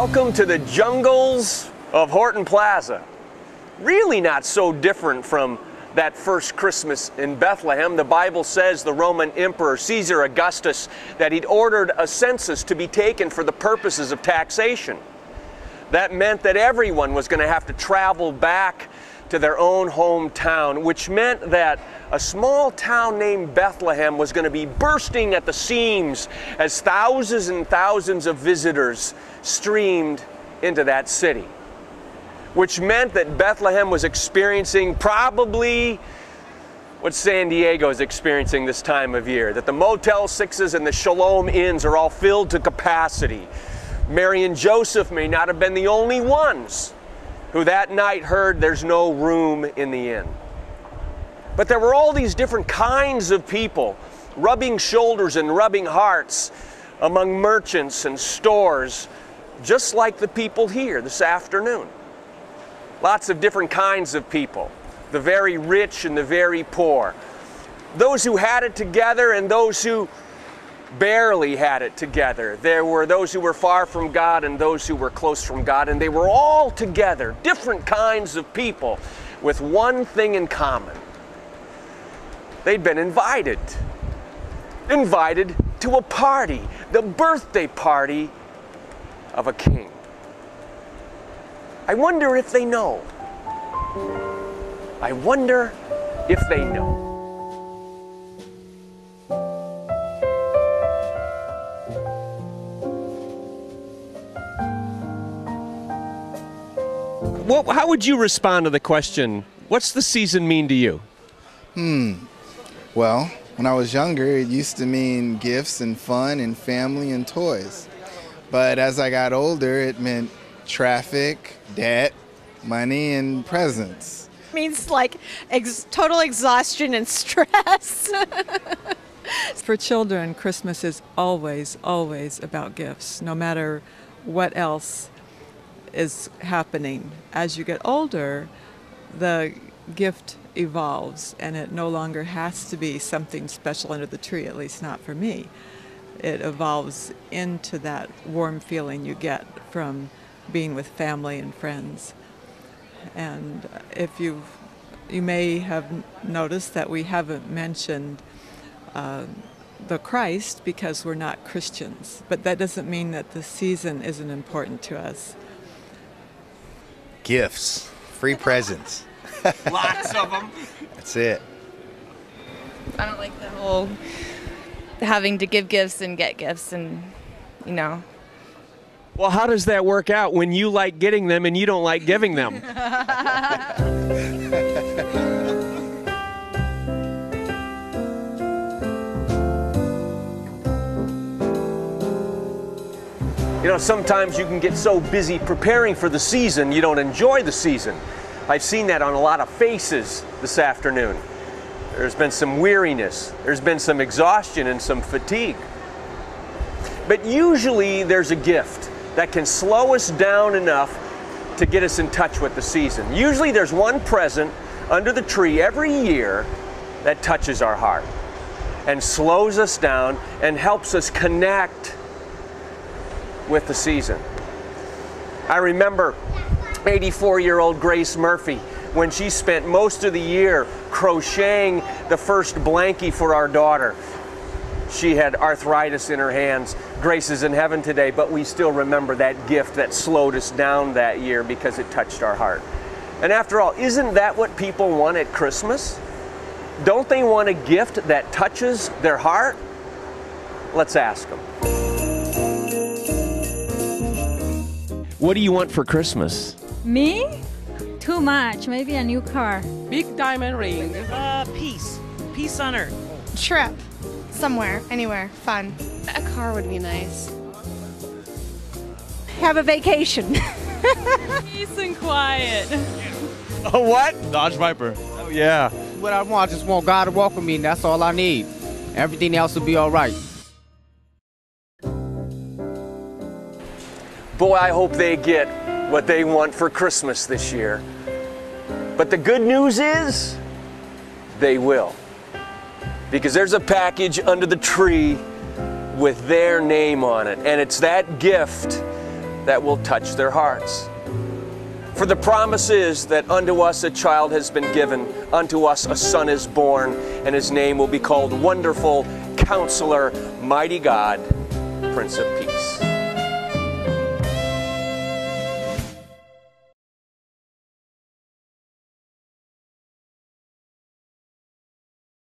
Welcome to the jungles of Horton Plaza. Really not so different from that first Christmas in Bethlehem. The Bible says the Roman Emperor Caesar Augustus that he'd ordered a census to be taken for the purposes of taxation. That meant that everyone was going to have to travel back to their own hometown, which meant that a small town named Bethlehem was going to be bursting at the seams as thousands and thousands of visitors streamed into that city. Which meant that Bethlehem was experiencing probably what San Diego is experiencing this time of year, that the Motel 6s and the Shalom Inns are all filled to capacity. Mary and Joseph may not have been the only ones who that night heard there's no room in the inn. But there were all these different kinds of people rubbing shoulders and rubbing hearts among merchants and stores, just like the people here this afternoon. Lots of different kinds of people, the very rich and the very poor. Those who had it together and those who barely had it together. There were those who were far from God and those who were close from God, and they were all together, different kinds of people with one thing in common. They'd been invited to a party, the birthday party of a king. I wonder if they know. I wonder if they know. Well, how would you respond to the question, what's the season mean to you? Well, when I was younger, it used to mean gifts and fun and family and toys. But as I got older, it meant traffic, debt, money, and presents. It means like total exhaustion and stress. For children, Christmas is always, always about gifts, no matter what else is happening. As you get older, the gift evolves and it no longer has to be something special under the tree, at least not for me. It evolves into that warm feeling you get from being with family and friends. And if you may have noticed that we haven't mentioned the Christ because we're not Christians, but that doesn't mean that the season isn't important to us. Gifts, free presents. Lots of them. That's it. I don't like the whole having to give gifts and get gifts and, you know. Well, how does that work out when you like getting them and you don't like giving them? You know, sometimes you can get so busy preparing for the season, you don't enjoy the season. I've seen that on a lot of faces this afternoon. There's been some weariness, there's been some exhaustion and some fatigue. But usually there's a gift that can slow us down enough to get us in touch with the season. Usually there's one present under the tree every year that touches our heart and slows us down and helps us connect with the season. I remember 84-year-old Grace Murphy when she spent most of the year crocheting the first blankie for our daughter. She had arthritis in her hands. Grace is in heaven today, but we still remember that gift that slowed us down that year because it touched our heart. And after all, isn't that what people want at Christmas? Don't they want a gift that touches their heart? Let's ask them. What do you want for Christmas? Me? Too much. Maybe a new car. Big diamond ring. Peace. Peace on earth. Trip. Somewhere, anywhere, fun. A car would be nice. Have a vacation. Peace and quiet. A what? Dodge Viper. Oh yeah. What I want, I just want God to walk with me, and that's all I need. Everything else will be all right. Boy, I hope they get what they want for Christmas this year. But the good news is, they will. Because there's a package under the tree with their name on it. And it's that gift that will touch their hearts. For the promise is that unto us a child has been given, unto us a son is born, and his name will be called Wonderful, Counselor, Mighty God, Prince of Peace.